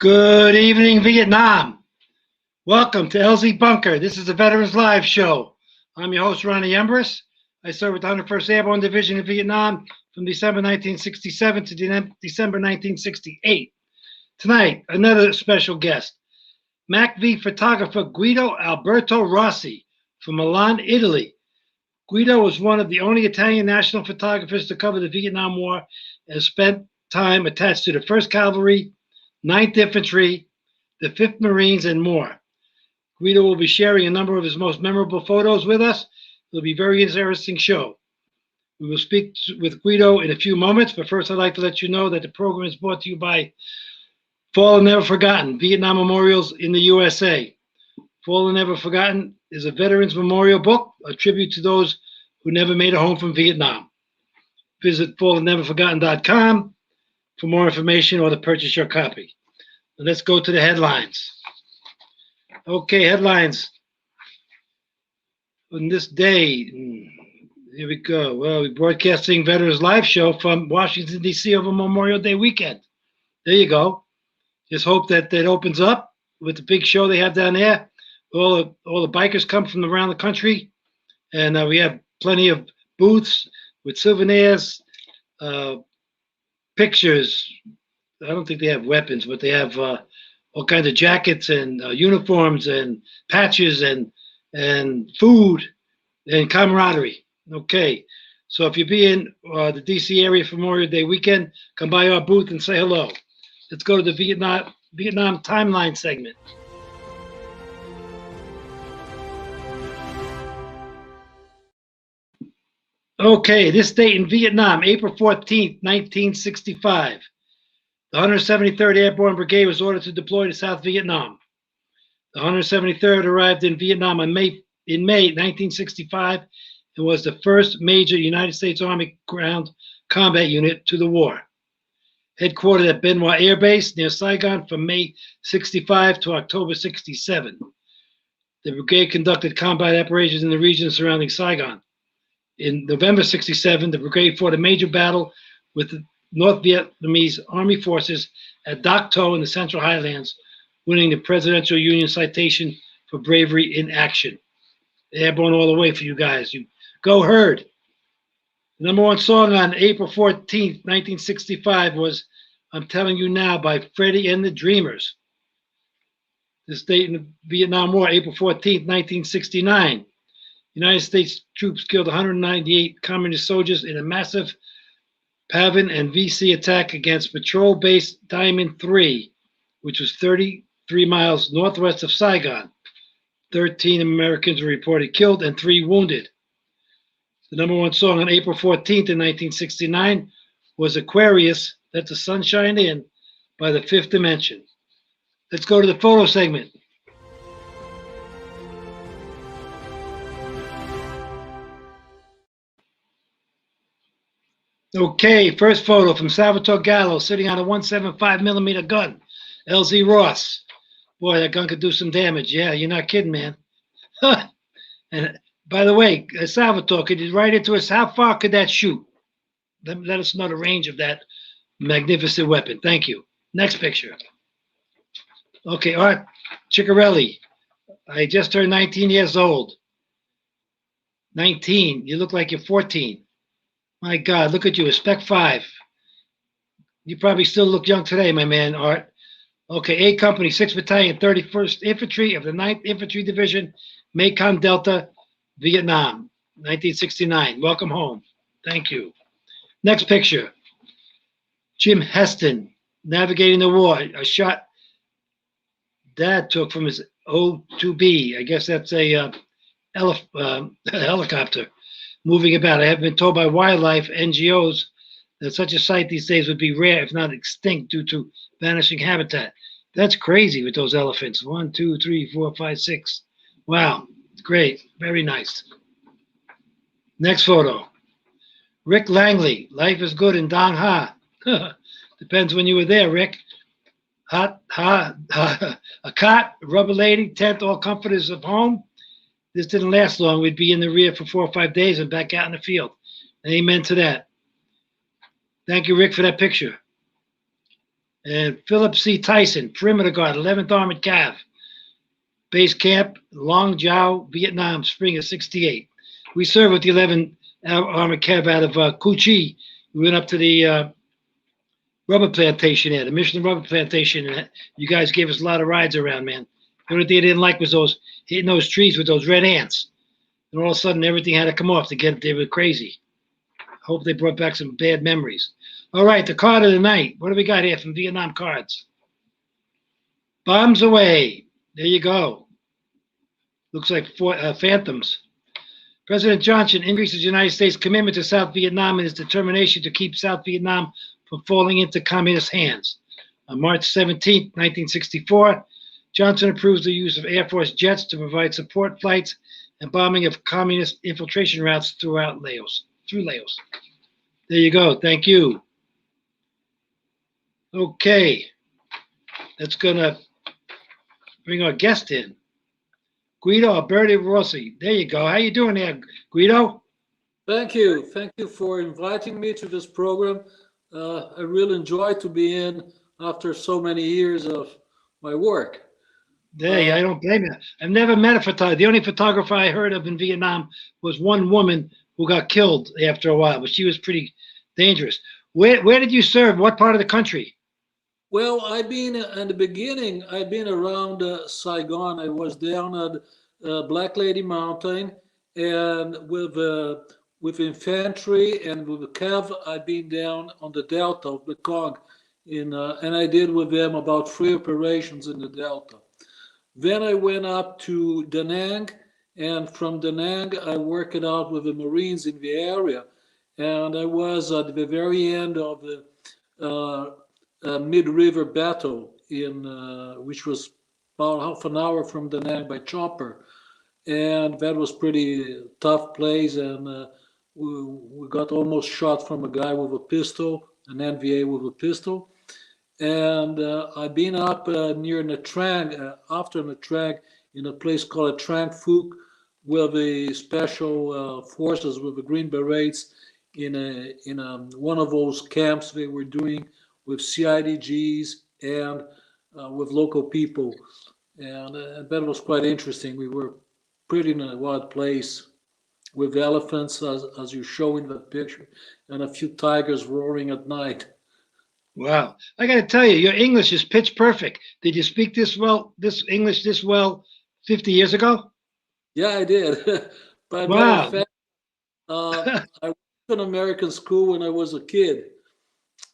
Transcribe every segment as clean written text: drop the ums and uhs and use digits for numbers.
Good evening, Vietnam. Welcome to LZ Bunker. This is the Veterans Live Show. I'm your host, Ronnie Embers. I served with the 101st Airborne Division in Vietnam from December 1967 to December 1968. Tonight, another special guest, MACV photographer Guido Alberto Rossi from Milan, Italy. Guido was one of the only Italian national photographers to cover the Vietnam War and spent time attached to the 1st Cavalry, 9th Infantry, the 5th Marines, and more. Guido will be sharing a number of his most memorable photos with us. It'll be a very interesting show. We will speak with Guido in a few moments, but first I'd like to let you know that the program is brought to you by Fallen Never Forgotten, Vietnam Memorials in the USA. Fallen Never Forgotten is a veterans memorial book, a tribute to those who never made a home from Vietnam. Visit fallenneverforgotten.com for more information or to purchase your copy. Now let's go to the headlines. Okay, headlines. On this day, here we go. Well, we're broadcasting Veterans Live Show from Washington, D.C. over Memorial Day weekend. There you go. Just hope that that opens up with the big show they have down there. All the bikers come from around the country, and we have plenty of booths with souvenirs, pictures. I don't think they have weapons, but they have all kinds of jackets and uniforms and patches and food and camaraderie. Okay, so if you be in the DC area for Memorial Day weekend, come by our booth and say hello. Let's go to the Vietnam timeline segment. Okay, this date in Vietnam, April 14th, 1965. The 173rd Airborne Brigade was ordered to deploy to South Vietnam. The 173rd arrived in Vietnam in May 1965 and was the first major United States Army ground combat unit to the war. Headquartered at Bien Hoa Air Base near Saigon from May 65 to October 67. The brigade conducted combat operations in the region surrounding Saigon. In November 67, the brigade fought a major battle with the North Vietnamese Army forces at Dak To in the Central Highlands, winning the Presidential Union Citation for bravery in action. Airborne all the way for you guys. You go Herd. The number one song on April 14th, 1965 was I'm Telling You Now by Freddie and the Dreamers. This date in the Vietnam War, April 14th, 1969. United States troops killed 198 communist soldiers in a massive PAVN and VC attack against Patrol Base Diamond 3, which was 33 miles northwest of Saigon. 13 Americans were reported killed and 3 wounded. The number one song on April 14th in 1969 was Aquarius, Let the Sun Shine In by the Fifth Dimension. Let's go to the photo segment. Okay, first photo from Salvatore Gallo sitting on a 175 millimeter gun. LZ Ross. Boy, that gun could do some damage. Yeah, you're not kidding, man. And by the way, Salvatore, could you write into us, how far could that shoot? Let us know the range of that magnificent weapon. Thank you. Next picture. Okay, Art Ciccarelli. I just turned 19 years old. 19. You look like you're 14. My God, look at you, a Spec 5. You probably still look young today, my man, Art. Okay, A Company, 6th Battalion, 31st Infantry of the 9th Infantry Division, Mekong Delta, Vietnam, 1969. Welcome home. Thank you. Next picture. Jim Heston, navigating the war. A shot Dad took from his O-2B. I guess that's a helicopter. Moving about. I have been told by wildlife NGOs that such a sight these days would be rare, if not extinct, due to vanishing habitat. That's crazy with those elephants. 1, 2, 3, 4, 5, 6. Wow, great, very nice. Next photo. Rick Langley, life is good in Dong Ha. Depends when you were there, Rick. A cot, rubber lady, tent, all comforters of home. This didn't last long. We'd be in the rear for 4 or 5 days and back out in the field. And amen to that. Thank you, Rick, for that picture. And Philip C. Tyson, Perimeter Guard, 11th Armored Cav, Base Camp, Long Jiao, Vietnam, spring of 68. We served with the 11th Armored Cav out of Cu Chi. We went up to the rubber plantation there, the Michelin rubber plantation, and you guys gave us a lot of rides around, man. The only thing I didn't like was those hitting those trees with those red ants. And all of a sudden, everything had to come off to get. They were crazy. Hope they brought back some bad memories. All right, the card of the night. What do we got here from Vietnam cards? Bombs away. There you go. Looks like phantoms. President Johnson increases the United States' commitment to South Vietnam and his determination to keep South Vietnam from falling into communist hands. On March 17, 1964, Johnson approves the use of Air Force jets to provide support flights and bombing of communist infiltration routes throughout Laos. Through Laos. There you go. Thank you. Okay. That's going to bring our guest in. Guido Rossi. There you go. How you doing there, Guido? Thank you. Thank you for inviting me to this program. I really enjoy to be in after so many years of my work. Hey, I don't blame you. I've never met a photographer. The only photographer I heard of in Vietnam was one woman who got killed after a while, but she was pretty dangerous. Where did you serve? What part of the country? Well, I've been in the beginning. I've been around Saigon. I was down at Black Lady Mountain, and with infantry and with the Cav, I've been down on the Delta of the Mekong, and I did with them about 3 operations in the Delta. Then I went up to Da Nang, and from Da Nang I worked it out with the Marines in the area, and I was at the very end of the mid-river battle which was about half an hour from Da Nang by chopper, and that was pretty tough place, and we got almost shot from a guy with a pistol, an NVA with a pistol. And I've been up near Nha Trang, after Nha Trang, in a place called Trang Phuc, with the special forces, with the Green Berets, in one of those camps they were doing with CIDGs and with local people. And that was quite interesting. We were pretty in a wild place with elephants, as you show in the picture, and a few tigers roaring at night. Wow. I got to tell you, your English is pitch perfect. Did you speak this English this well 50 years ago? Yeah, I did. By matter of fact, I went to an American school when I was a kid.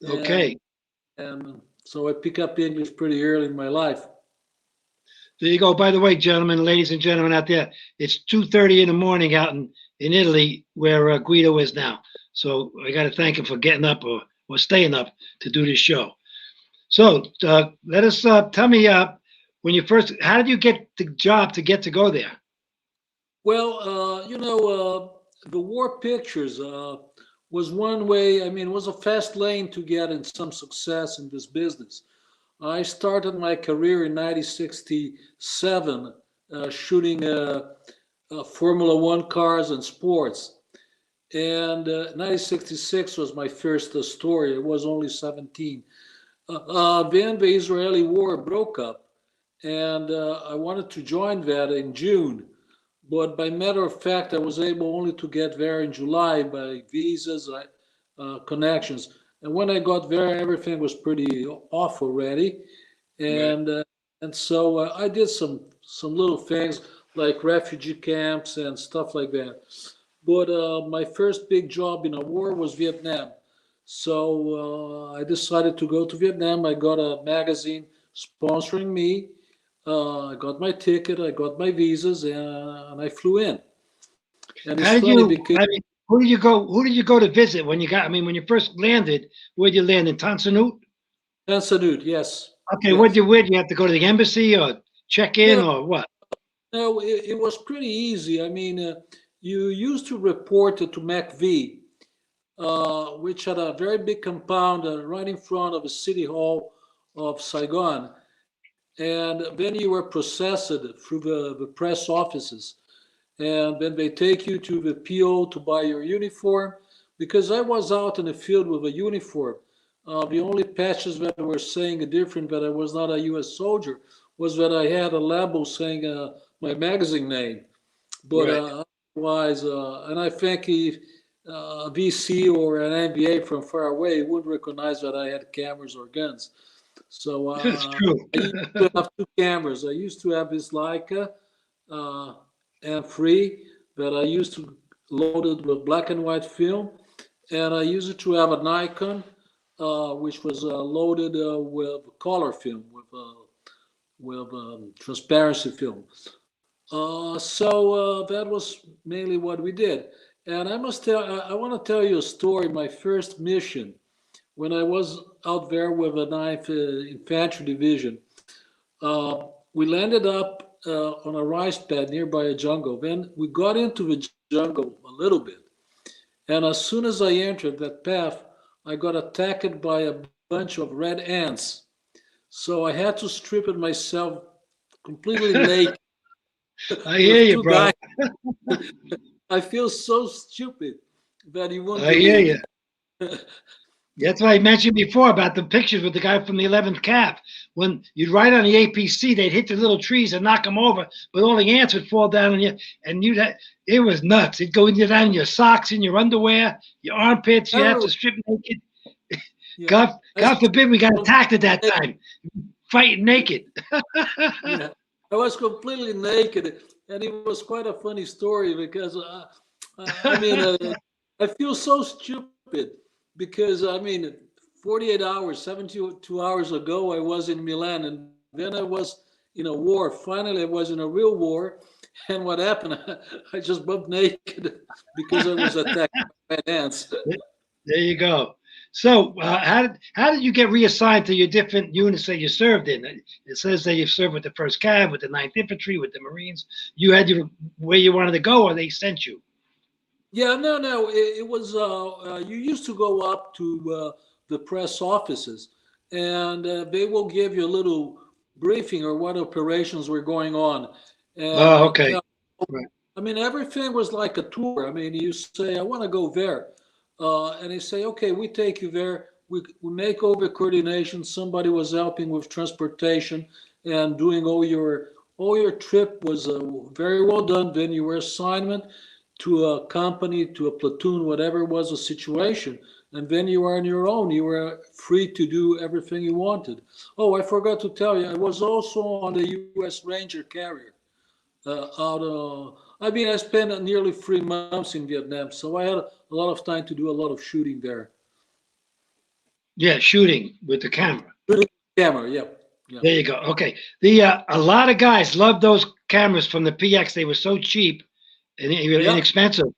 Okay. And so I pick up English pretty early in my life. There you go. By the way, gentlemen, ladies and gentlemen out there, it's 2:30 in the morning out in Italy where Guido is now. So I got to thank him for getting up or staying up to do this show. So let us tell me when you first, how did you get the job to get to go there? Well, the war pictures was one way. I mean, it was a fast lane to get in some success in this business. I started my career in 1967 shooting Formula One cars and sports. And 1966 was my first story. I was only 17. Then the Israeli war broke up, and I wanted to join that in June. But by matter of fact, I was able only to get there in July by visas, connections. And when I got there, everything was pretty off already. And right. And so I did some little things like refugee camps and stuff like that. But my first big job in a war was Vietnam. So I decided to go to Vietnam. I got a magazine sponsoring me. I got my ticket, I got my visas, and I flew in. And how did you? Because, I mean, who did you go? Who did you go to visit when you got? I mean, when you first landed, where did you land in Tan Son Nhut? Tan Son Nhut, yes. Okay, yes. Where'd you have to go to the embassy or check in or what? No, it was pretty easy. I mean, you used to report to MACV, which had a very big compound right in front of the city hall of Saigon. And then you were processed through the press offices. And then they take you to the PO to buy your uniform. Because I was out in the field with a uniform, The only patches that were saying different that I was not a U.S. soldier was that I had a label saying my magazine name. But Right. otherwise, and I think if VC or an NBA from far away would recognize that I had cameras or guns. So It's true. I used to have two cameras. I used to have this Leica M3 that I used to load it with black and white film, and I used to have a Nikon which was loaded with color film, with transparency film. So that was mainly what we did. And I must tell, I want to tell you a story. My first mission, when I was out there with a Ninth Infantry Division, we landed up on a rice pad nearby a jungle. Then we got into the jungle a little bit. And as soon as I entered that path, I got attacked by a bunch of red ants. So I had to strip it myself completely naked I hear with you, two bro. guys. I feel so stupid that you won't I hear believe you. it. That's what I mentioned before about the pictures with the guy from the 11th Cav. When you'd ride on the APC, they'd hit the little trees and knock them over, but all the ants would fall down on you, and it was nuts. It'd go down in your socks, in your underwear, your armpits. You have Everywhere. to strip naked. Yeah. God forbid we got I attacked at that time, fighting naked. yeah, I was completely naked, and it was quite a funny story because I mean, I feel so stupid because I mean, 48 hours, 72 hours ago, I was in Milan, and then I was in a war. Finally, I was in a real war, and what happened? I just bumped naked because I was attacked by ants. There you go. So, how did you get reassigned to your different units that you served in? It says that you served with the First Cav, with the Ninth Infantry, with the Marines. You had your where you wanted to go, or they sent you. Yeah, no. It was you used to go up to the press offices, and they will give you a little briefing or what operations were going on, and Oh, they okay. tell. Right. I mean, everything was like a tour. I mean, you say, "I want to go there," and they say, "Okay, we take you there. We make all the coordination. Somebody was helping with transportation and doing all your trip was very well done. Then your assignment to a company, to a platoon, whatever was the situation. And then you are on your own. You were free to do everything you wanted. Oh, I forgot to tell you, I was also on the U.S. Ranger carrier. I mean, I spent nearly 3 months in Vietnam, so I had a lot of time to do a lot of shooting there. Yeah, shooting with the camera. Shooting camera, yeah, yeah, There you go. Okay. The a lot of guys loved those cameras from the PX. They were so cheap and yeah. inexpensive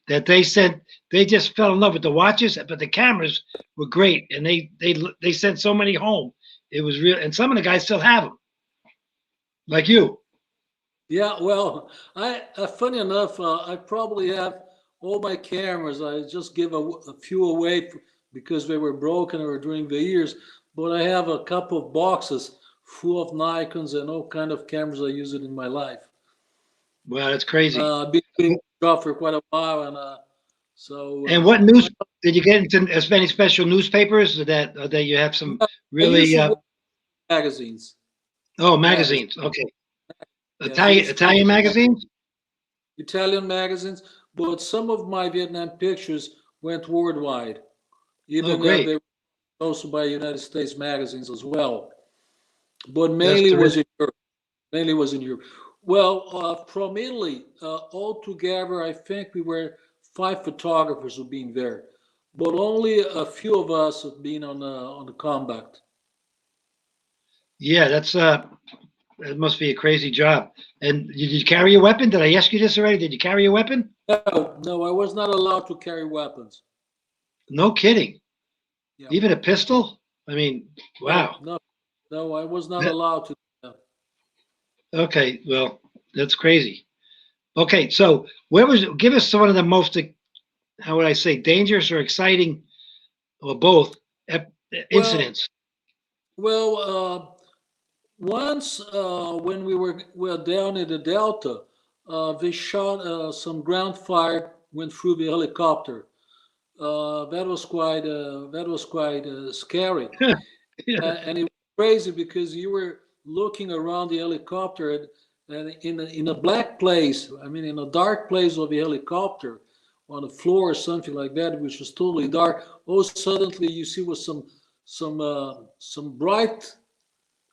that they just fell in love with the watches, but the cameras were great, and they sent so many home. It was real, and some of the guys still have them, like you. Yeah, well, I funny enough, I probably have all my cameras. I just give a few away because they were broken or during the years. But I have a couple of boxes full of Nikons and all kind of cameras I use it in my life. Wow, that's crazy. I've been doing this job for quite a while, and so And what news did you get into? As many special newspapers that you have some I used really to work in magazines. Magazines, magazines? Okay, yes, Italian magazines. Italian magazines. But some of my Vietnam pictures went worldwide, Oh, even great. they were also by United States magazines as well. But That's mainly was terrific. in Europe. Mainly was in Europe. Well, from Italy, altogether, I think we were 5 photographers who've been there, but only a few of us have been on the combat. Yeah, that must be a crazy job. And did you carry a weapon? Did I ask you this already? Did you carry a weapon? No, no, I was not allowed to carry weapons. No kidding. Yeah. Even a pistol? I mean, No, wow. no, no, I was not That- allowed to. No. okay, well, that's crazy. Okay, so give us one of the most, how would I say, dangerous or exciting, or both, Well, incidents? well, once when we were down in the Delta, they shot some ground fire went through the helicopter. that was quite scary. Yeah. And it was crazy because you were looking around the helicopter, and in a black place, I mean, in a dark place of the helicopter, on the floor or something like that, which was totally dark. Oh, suddenly you see was some bright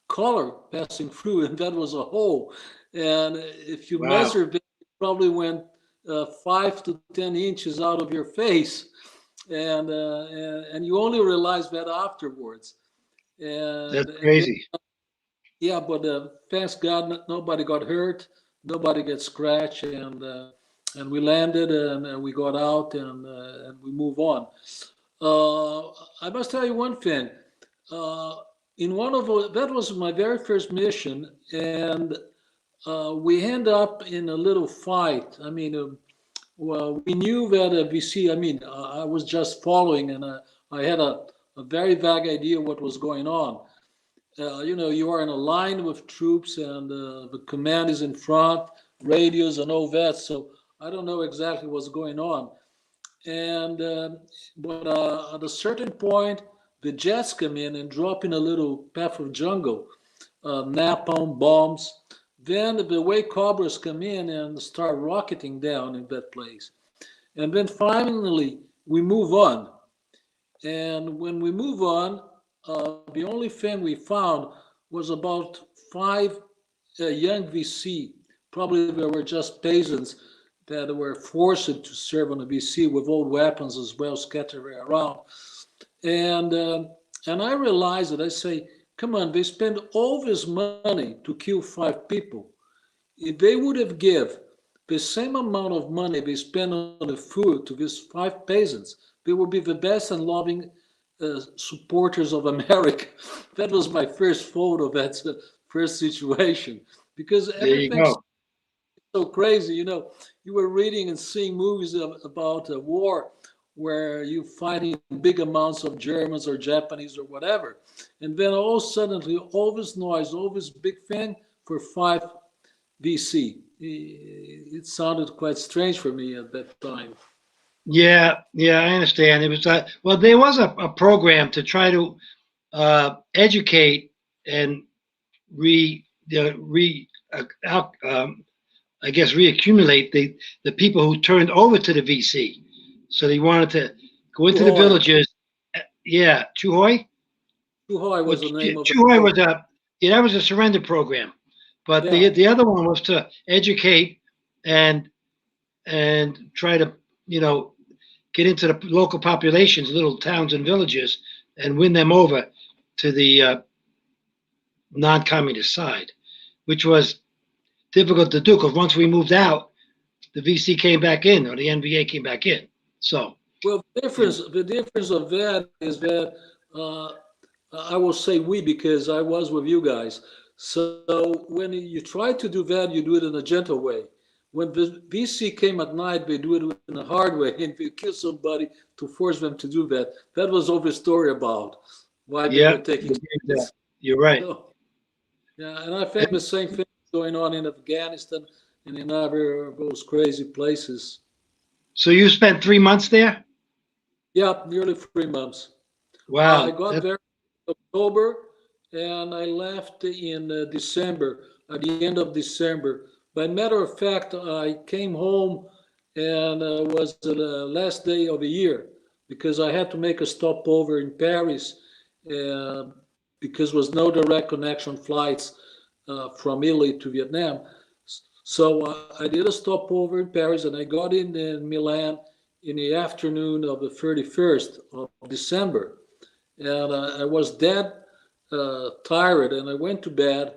color passing through, and that was a hole. And if you Wow. measured it, it probably went 5 to 10 inches out of your face, and you only realize that afterwards. That's And then, crazy. yeah, but thanks God, nobody got hurt, nobody got scratched, and we landed, and we got out, and we move on. I must tell you one thing. Uh, in one of that was my very first mission, and we end up in a little fight. I mean, well, we knew that VC. I mean, I was just following, and I had a very vague idea what was going on. You know, you are in a line with troops, and the command is in front, radios and all that. So I don't know exactly what's going on. And but at a certain point, the jets come in and drop in a little path of jungle, napalm bombs. Then the way cobras come in and start rocketing down in that place. And then finally we move on. And when we move on, the only thing we found was about five young VC. Probably they were just peasants that were forced to serve on the VC with old weapons as well, scattered around. And and I realized that I say, come on, they spend all this money to kill five people. If they would have give the same amount of money they spend on the food to these five peasants, they would be the best and loving supporters of America. That was my first thought of that first situation, because There you everything's go. so crazy. You know, you were reading and seeing movies about a war where you fighting big amounts of Germans or Japanese or whatever, and then all suddenly all this noise, all this big thing for five VC. It sounded quite strange for me at that time. Yeah, yeah, I understand. It was well, there was a program to try to educate and re I guess reaccumulate the people who turned over to the VC. So they wanted to go into the Chuhoi. villages. Yeah, Chuhoi. Chuhoi Well, was the name of the Chuhoi program. was a yeah, that was a surrender program, but Yeah. the other one was to educate and try to you know get into the local populations, little towns and villages, and win them over to the non-communist side, which was difficult to do because once we moved out, the VC came back in or the NVA came back in. So, Well, the difference of that is that I will say we because I was with you guys. So when you try to do that, you do it in a gentle way. When the VC came at night, they do it in a hard way, and they kill somebody to force them to do that. That was all the story about why they were yeah, taking this. you're right. So, yeah, and I think the same thing is going on in Afghanistan and in other of those crazy places. So you spent 3 months there? Yeah, nearly 3 months. I Wow. got there in October and I left in December, at the end of December. By matter of fact, I came home and was the last day of the year because I had to make a stopover in Paris uh, because there was no direct connection flights from Italy to Vietnam. So I did a stopover in Paris and I got in Milan in the afternoon of the 31st of December. And I was dead tired and I went to bed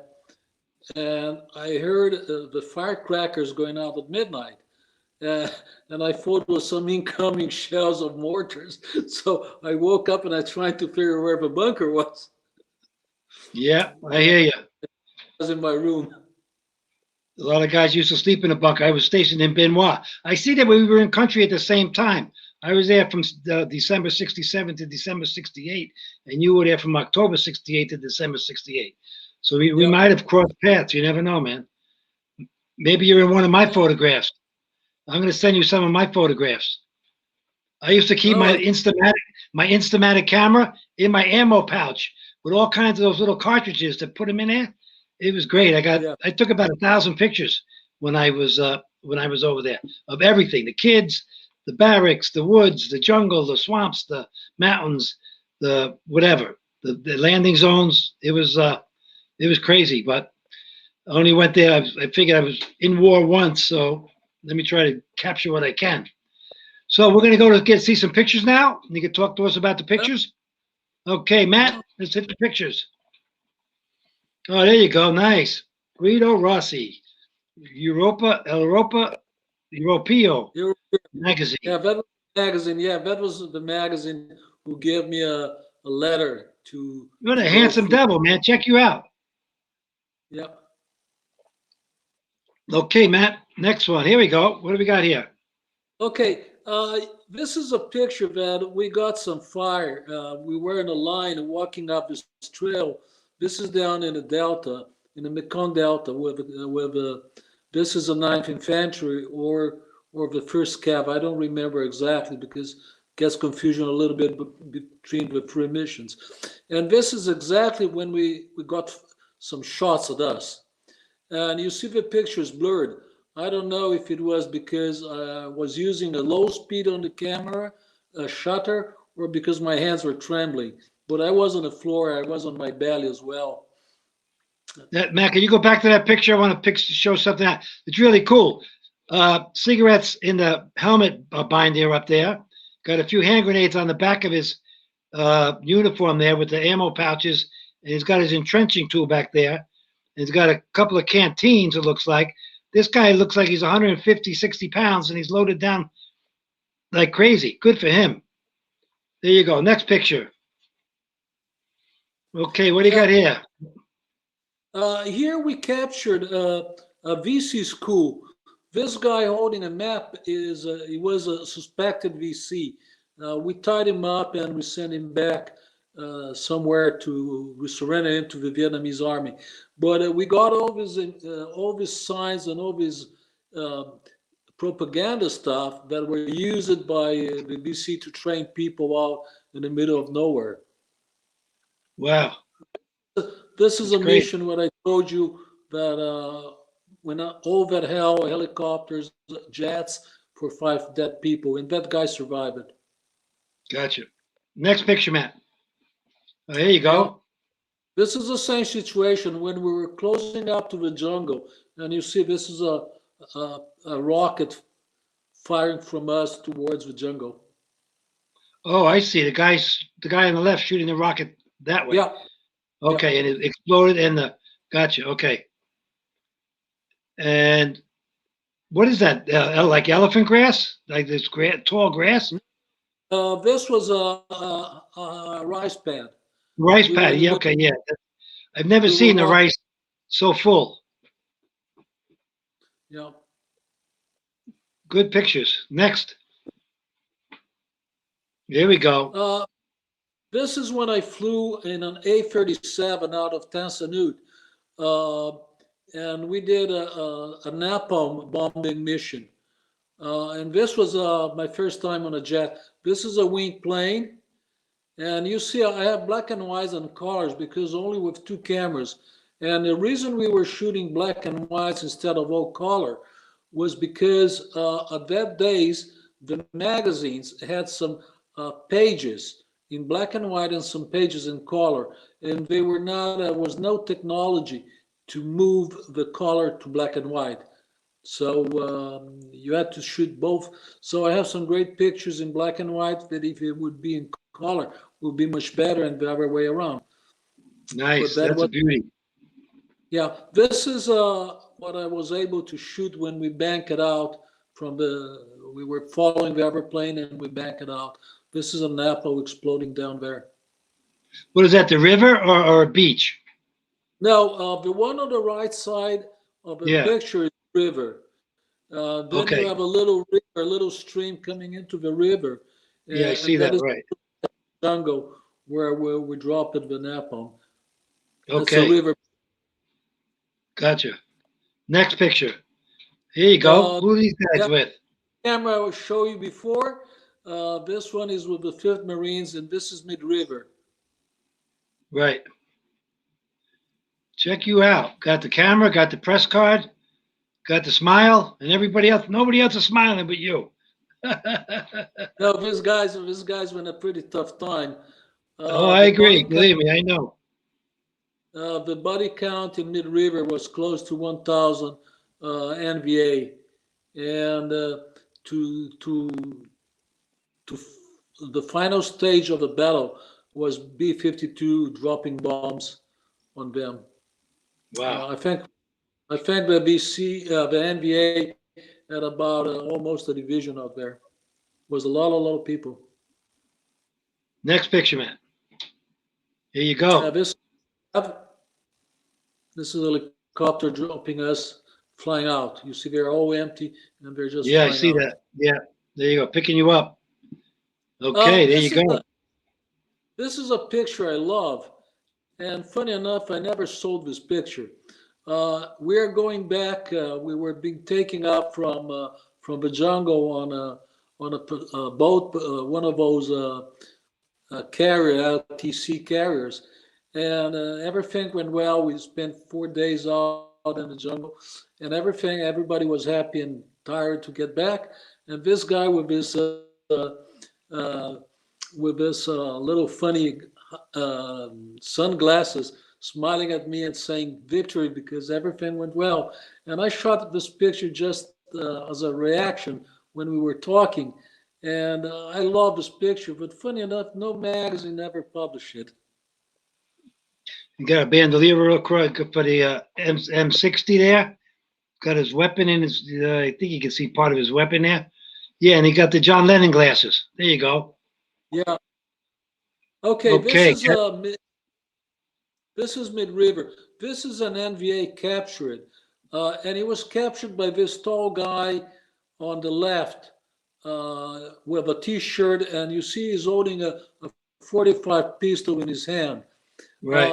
and I heard the firecrackers going out at midnight. Uh, and I thought it was some incoming shells of mortars. So I woke up and I tried to figure where the bunker was. Yeah, I hear you. I was in my room. A lot of guys used to sleep in a bunker. I was stationed in Benoit. I see that we were in country at the same time. I was there from December 67 to December 68, and you were there from October 68 to December 68. So we Yep. might have crossed paths. You never know, man. Maybe you're in one of my photographs. I'm going to send you some of my photographs. I used to keep Oh, my Instamatic camera in my ammo pouch with all kinds of those little cartridges to put them in there. It was great. yeah, I took about 1,000 pictures when I was over there of everything: the kids, the barracks, the woods, the jungle, the swamps, the mountains, the whatever, the landing zones. It was crazy, but I only went there. I figured I was in war once, so let me try to capture what I can. So we're gonna go to see some pictures now. You can talk to us about the yeah, pictures. Okay, Matt, yeah. let's hit the pictures. Oh, there you go. Nice. Guido Rossi, Europa Europeo You're, magazine. yeah, that was the magazine. Yeah, that was the magazine who gave me a letter You're to a go handsome through. devil, man. Check you out. Yeah. Okay, Matt. Next one. Here we go. What do we got here? Okay, this is a picture that we got some fire. We were in a line and walking up this trail. This is down in the Delta, in the Mekong Delta, this is a 9th Infantry or the 1st Cav. I don't remember exactly because it gets confusion a little bit between the three missions. And this is exactly when we got some shots at us. And you see the picture is blurred. I don't know if it was because I was using a low speed on the camera, a shutter, or because my hands were trembling. But I was on the floor, I was on my belly as well. Matt, can you go back to that picture? I want to show something out. It's really cool. Cigarettes in the helmet binder up there. Got a few hand grenades on the back of his uniform there with the ammo pouches. And he's got his entrenching tool back there. And he's got a couple of canteens, it looks like. This guy looks like he's 150, 60 pounds, and he's loaded down like crazy. Good for him. There you go. Next picture. Okay, what do you Yeah, got here? here we captured a VC school. This guy holding a map he was a suspected VC. We tied him up and we sent him back somewhere we surrendered him to the Vietnamese army. But we got all his signs and all his uh, propaganda stuff that were used by the VC to train people out in the middle of nowhere. Wow, This is that's a great. mission what I told you that when all that hell, helicopters, jets for 5 dead people, and that guy survived it. Gotcha. Next picture, Matt. Oh, here you Yeah, go. this is the same situation when we were closing up to the jungle, and you see this is a rocket firing from us towards the jungle. Oh, I see. The guy on the left shooting the rocket that way. Yeah, yeah. Okay, and it exploded and the gotcha. Okay. And what is that? Like elephant grass? Like this tall grass? This was a rice pad. Rice We were in paddy. the Yeah, middle. okay, yeah. I've never We were seen the walking. rice so full. Yeah. Good pictures. Next. Here we go. This is when I flew in an A-37 out of Tansanut. Uh, and we did a napalm bombing mission. And this was my first time on a jet. This is a winged plane. And you see, I have black and whites and colors because only with 2 cameras. And the reason we were shooting black and whites instead of all color was because at that days, the magazines had some pages in black and white and some pages in color. And they were not, there was no technology to move the color to black and white. So you had to shoot both. So I have some great pictures in black and white that if it would be in color would be much better and the other way around. But Nice. that That's a was, beauty. yeah, this is what I was able to shoot when we bank it out we were following the airplane and we bank it out. This is an apple exploding down there. What is that? The river or a beach? Now, the one on the right side of the Yeah. picture is river. Then you Okay. have a little river, a little stream coming into the river, Yeah, I see and that that. is Right. jungle where we dropped the napalm. That's a Okay. river. Gotcha. Next picture. Here you go. Uh, Who are these guys that with? camera I will show you before. This one is with the 5th Marines, and this is mid-river. Right. Check you out. Got the camera, got the press card, got the smile, and everybody else. Nobody else is smiling but you. No, these guys were in a pretty tough time. Oh, I agree. Believe me, I know. The body count in mid-river was close to 1,000 NVA, and to the final stage of the battle was B-52 dropping bombs on them. Wow. I think the the NVA had about almost a division out there. Was a lot of people. Next picture, man. Here you go. This is a helicopter dropping us, flying out. You see, they're all empty, and they're just Yeah, I flying see out. that. Yeah, there you go. Picking you up. Okay, there you go. This is a picture I love, and funny enough, I never sold this picture. We're going back. We were being taken up from the jungle on a boat, one of those carrier LTC carriers, and everything went well. We spent 4 days out in the jungle, and everybody was happy and tired to get back. And this guy with this little funny sunglasses, smiling at me and saying victory because everything went well. And I shot this picture just as a reaction when we were talking. And I love this picture, but funny enough, no magazine ever published it. You got a bandolier real quick for the M60 there. Got his weapon in his, I think you can see part of his weapon there. Yeah, and he got the John Lennon glasses. There you go. Yeah. Okay, this is mid-river. This is an NVA captured, and he was captured by this tall guy on the left with a T-shirt, and you see he's holding a 45 pistol in his hand. Right.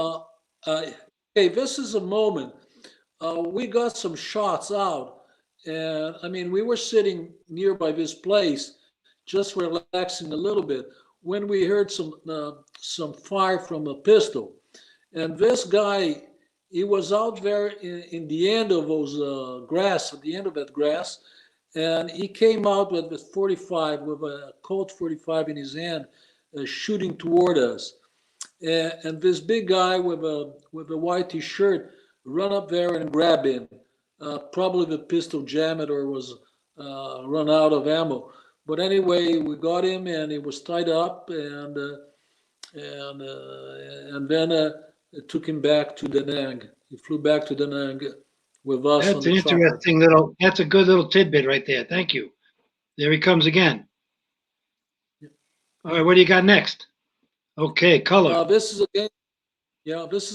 Okay, this is a moment. We got some shots out, and I mean, we were sitting nearby this place, just relaxing a little bit, when we heard some fire from a pistol. And this guy, he was out there in the end of those grass, at the end of that grass, and he came out with a 45, with a Colt 45 in his hand, shooting toward us. And this big guy with a white T-shirt run up there and grab him. Probably the pistol jammed or was run out of ammo. But anyway, we got him, and he was tied up, and then took him back to Da Nang. He flew back to Da Nang with us. That's an interesting little. That's a good little tidbit right there. Thank you. There he comes again. All right, what do you got next? Okay, color. This is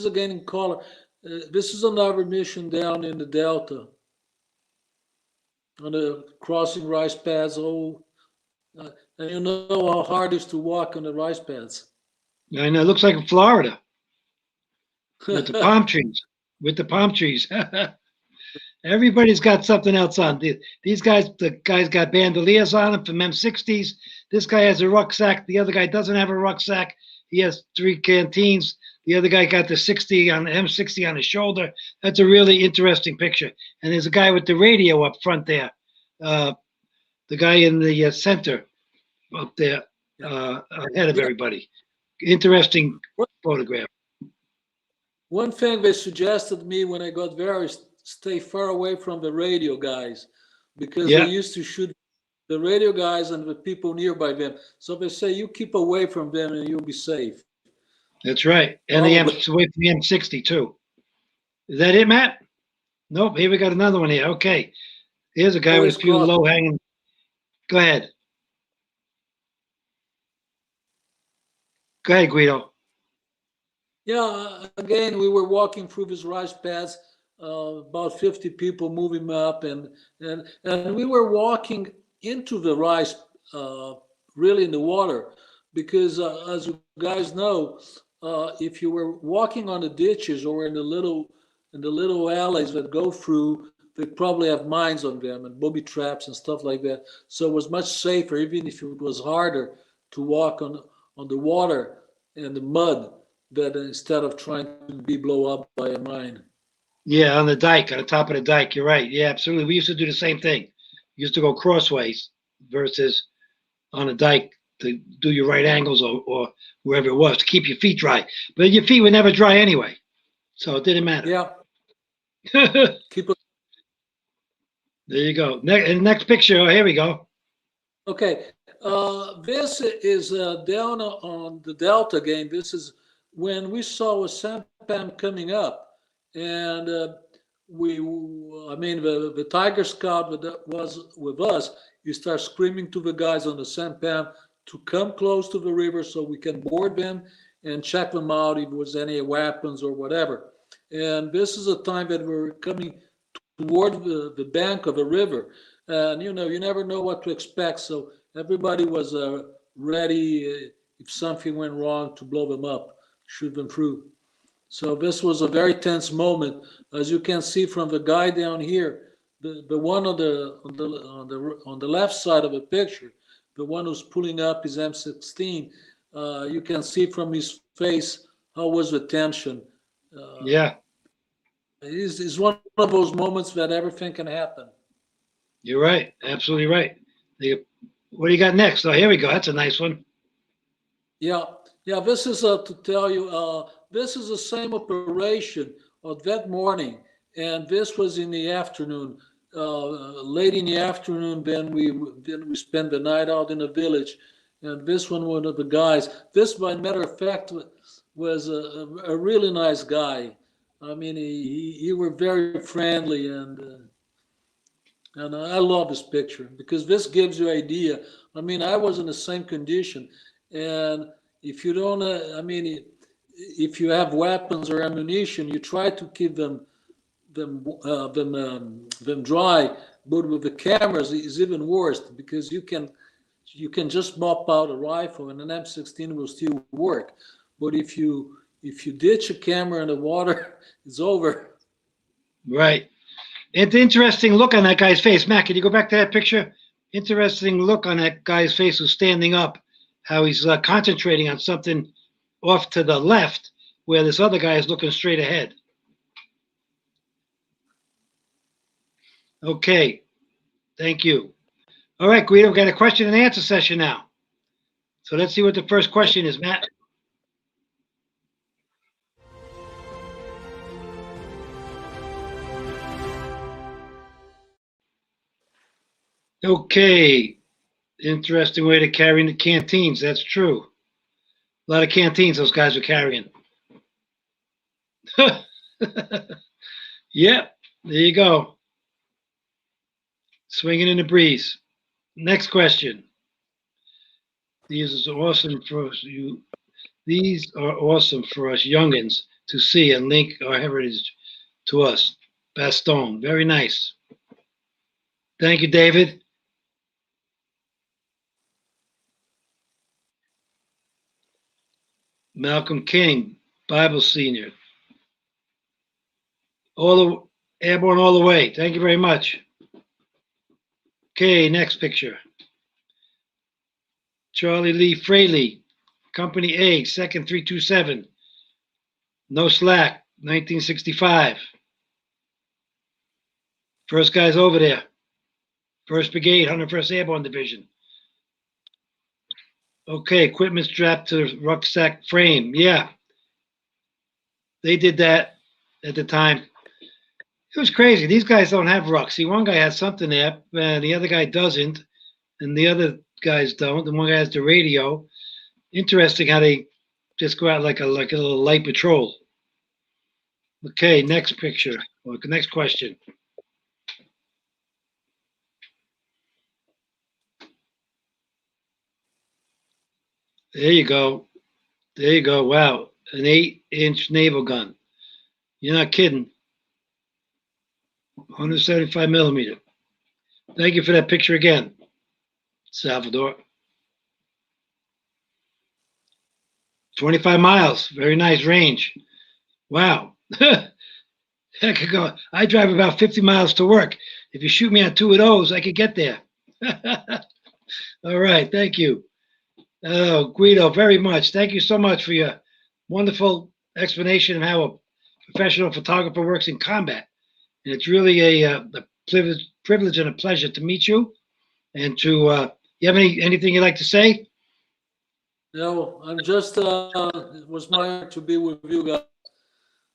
again in color. This is another mission down in the Delta, on the crossing rice pads. And you know how hard it is to walk on the rice pads. I know. It looks like Florida with the palm trees. With the palm trees. Everybody's got something else on. These guys, the guys got bandoliers on them from M60s. This guy has a rucksack. The other guy doesn't have a rucksack. He has 3 canteens. The other guy got the 60 on the M60 on his shoulder. That's a really interesting picture. And there's a guy with the radio up front there. The guy in the center up there ahead of everybody. Interesting photograph. One thing they suggested me when I got there is stay far away from the radio guys, because they used to shoot the radio guys and the people nearby them. So they say you keep away from them and you'll be safe. That's right. And the M60 too. Is that it, Matt? Nope. Here we got another one here. Okay. Here's a guy with a few low hanging. Go ahead. Go ahead, Guido. Yeah, again, we were walking through these rice pads, about 50 people moving up, and we were walking into the rice, really in the water, because as you guys know, if you were walking on the ditches or in the little alleys that go through they probably have mines on them and booby traps and stuff like that. So it was much safer, even if it was harder to walk on the water and the mud, that instead of trying to be blown up by a mine. Yeah, on the dike, on the top of the dike. You're right. Yeah, absolutely. We used to do the same thing. We used to go crossways versus on a dike to do your right angles or wherever it was to keep your feet dry. But your feet were never dry anyway, so it didn't matter. Yeah, There keep it. you go. Next picture. Oh, here we go. Okay, this is down on the Delta game. This is when we saw a sampan coming up, and I mean, the Tiger Scout that was with us, you start screaming to the guys on the sampan to come close to the river so we can board them and check them out if there was any weapons or whatever. And this is a time that we're coming toward the bank of a river. And, you know, you never know what to expect. So everybody was ready if something went wrong to blow them up, shoot them through. So this was a very tense moment. As you can see from the guy down here, the one on the left side of the picture, the one who's pulling up his M16, you can see from his face how was the tension. Yeah, It's one of those moments that everything can happen. you're right. Absolutely right. What do you got next? Oh, here we go. That's a nice one. Yeah, yeah. This is to tell you. This is the same operation of that morning, and this was in the afternoon. Late in the afternoon, then we spent the night out in the village, and this one of the guys. This, by matter of fact, was a really nice guy. I mean, he were very friendly, and I love this picture because this gives you idea. I mean, I was in the same condition, and if you don't, I mean, if you have weapons or ammunition, you try to keep them dry. But with the cameras, it's even worse because you can just mop out a rifle and an M16 will still work. But if you ditch a camera in the water, it's over. Right. It's interesting look on that guy's face. Matt, can you go back to that picture? Interesting look on that guy's face who's standing up, how he's concentrating on something off to the left where this other guy is looking straight ahead. Okay. Thank you. All right, Guido, we've got a question and answer session now. So let's see what the first question is, Matt. Okay. Interesting way to carry in the canteens. That's true. A lot of canteens those guys were carrying. Yep. There you go. Swinging in the breeze. Next question. These are awesome for you. These are awesome for us youngins to see and link our heritage to us. Baston. Very nice. Thank you, David. Malcolm King, Bible Senior. Airborne all the way. Thank you very much. Okay, next picture. Charlie Lee Fraley, Company A, 2nd 327. No slack, 1965. First guy's over there. 1st Brigade, 101st Airborne Division. Okay, equipment strapped to the rucksack frame. Yeah. They did that at the time. It was crazy. These guys don't have rucks. See, one guy has something there, and the other guy doesn't, and the other guys don't. And one guy has the radio. Interesting how they just go out like a little light patrol. Okay, next picture. Or next question. There you go. There you go. Wow. An 8-inch naval gun. You're not kidding. 175 millimeter. Thank you for that picture again, Salvador. 25 miles. Very nice range. Wow. I could go. I drive about 50 miles to work. If you shoot me on two of those, I could get there. All right. Thank you. Oh, Guido, very much. Thank you so much for your wonderful explanation of how a professional photographer works in combat. And it's really a privilege and a pleasure to meet you. And to, you have anything you'd like to say? No, I'm just, it was my honor to be with you guys.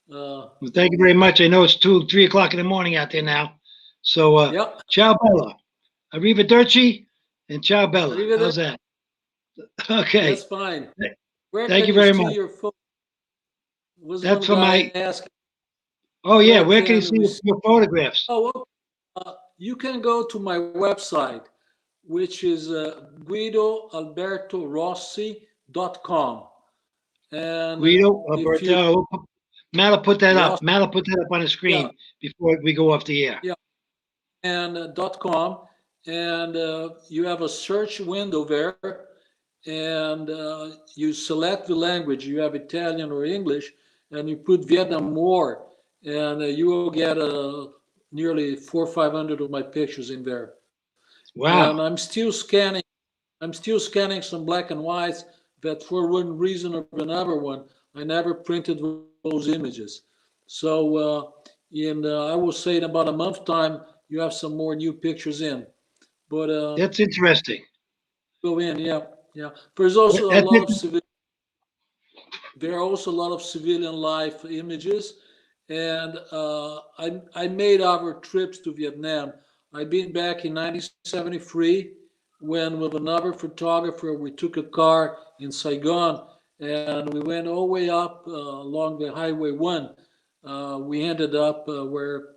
Well, thank you very much. I know it's 3 o'clock in the morning out there now. So, Yep. ciao bella. Arrivederci and ciao bella. How's that? Okay. That's fine. Where Thank can you very see much. your phone? Was That's one for guy my. asking. Oh yeah, where can you see your photographs? Oh, you can go to my website, which is guidoalbertorossi.com. And Guido Alberto. Matt will put that up. Matt will put that up on the screen before we go off the air. Yeah, and .com, and you have a search window there, and you select the language. You have Italian or English, and you put Vietnam War, and you will get nearly 400 or 500 of my pictures in there. Wow! And I'm still scanning some black and whites that, for one reason or another one, I never printed those images. So I will say in about a month's time, you have some more new pictures in. But that's interesting. Go in, yeah. There's also a lot of civilian. There are also a lot of civilian life images, and I made our trips to Vietnam. I've been back in 1973 when, with another photographer, we took a car in Saigon and we went all the way up along the Highway 1. We ended up where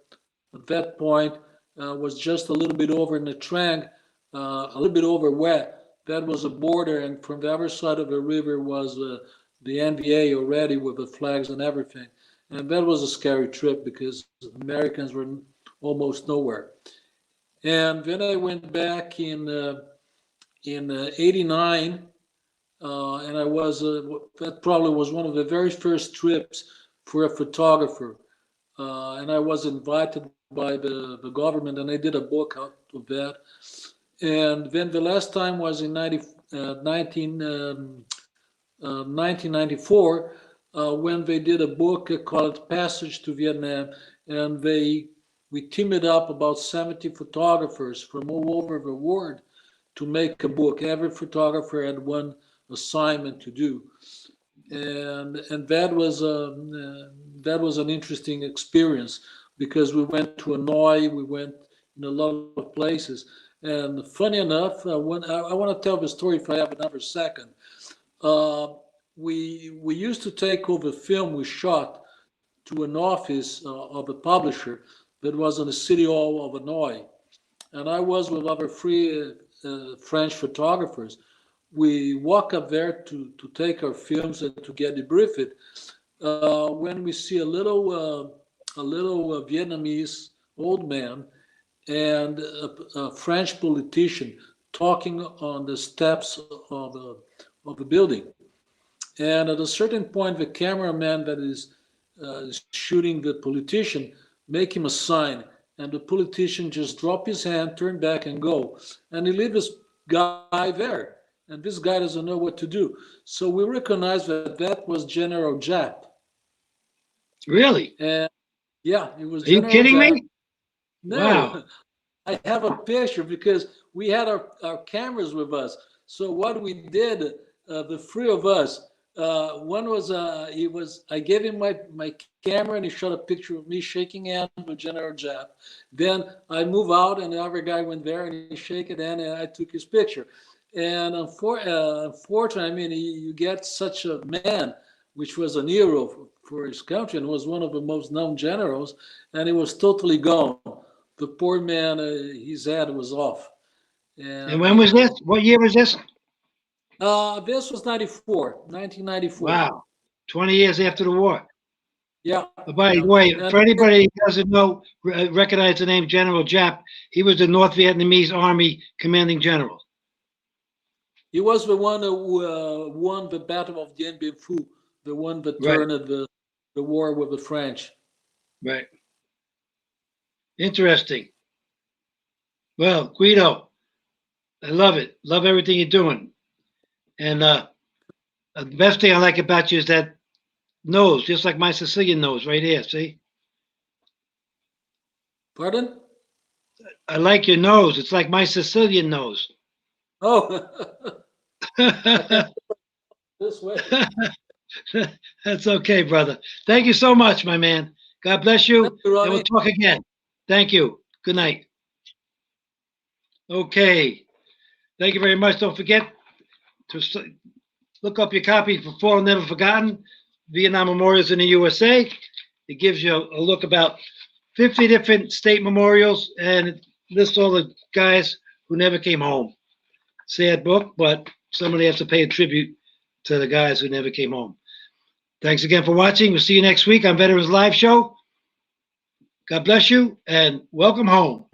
at that point was just a little bit over Nha Trang, a little bit over wet. That was a border, and from the other side of the river was the NVA already with the flags and everything. And that was a scary trip because Americans were almost nowhere. And then I went back in '89, and I was that probably was one of the very first trips for a photographer. And I was invited by the government, and I did a book out of that. And then the last time was in 1994, when they did a book called Passage to Vietnam, and we teamed up about 70 photographers from all over the world to make a book. Every photographer had one assignment to do, and that was an interesting experience because we went to Hanoi, we went in a lot of places. And funny enough, when I want to tell the story if I have another second. We used to take over film we shot to an office of a publisher that was in the city hall of Hanoi. And I was with other three French photographers. We walk up there to take our films and to get debriefed. When we see a little Vietnamese old man and a French politician talking on the steps of a building. And at a certain point, the cameraman that is shooting the politician make him a sign, and the politician just drop his hand, turn back, and go. And he leave this guy there, and this guy doesn't know what to do. So we recognize that was General Giap. Really? And yeah, it was. Are you kidding me? No, wow. I have a picture because we had our cameras with us. So what we did, the three of us, one was I gave him my camera and he shot a picture of me shaking hands with General Giap. Then I move out and the other guy went there and he shake it and I took his picture. And unfortunately, I mean, you get such a man, which was an hero for his country and was one of the most known generals, and he was totally gone. The poor man, his head was off. And when was this? What year was this? This was 1994. Wow, 20 years after the war. Yeah. By the way, for anybody who doesn't know, recognize the name General Giap, he was the North Vietnamese Army commanding general. He was the one who won the Battle of Dien Bien Phu, the one that turned the war with the French. Right. Interesting. Well, Guido, I love it. Love everything you're doing. And the best thing I like about you is that nose, just like my Sicilian nose right here. See? Pardon? I like your nose. It's like my Sicilian nose. Oh, I can this way. That's okay, brother. Thank you so much, my man. God bless you. Thank you, And we'll Ronnie. talk again. Thank you. Good night. Okay. Thank you very much. Don't forget to look up your copy for Fallen Never Forgotten, Vietnam Memorials in the USA. It gives you a look about 50 different state memorials and it lists all the guys who never came home. Sad book, but somebody has to pay a tribute to the guys who never came home. Thanks again for watching. We'll see you next week on Veterans Live Show. God bless you and welcome home.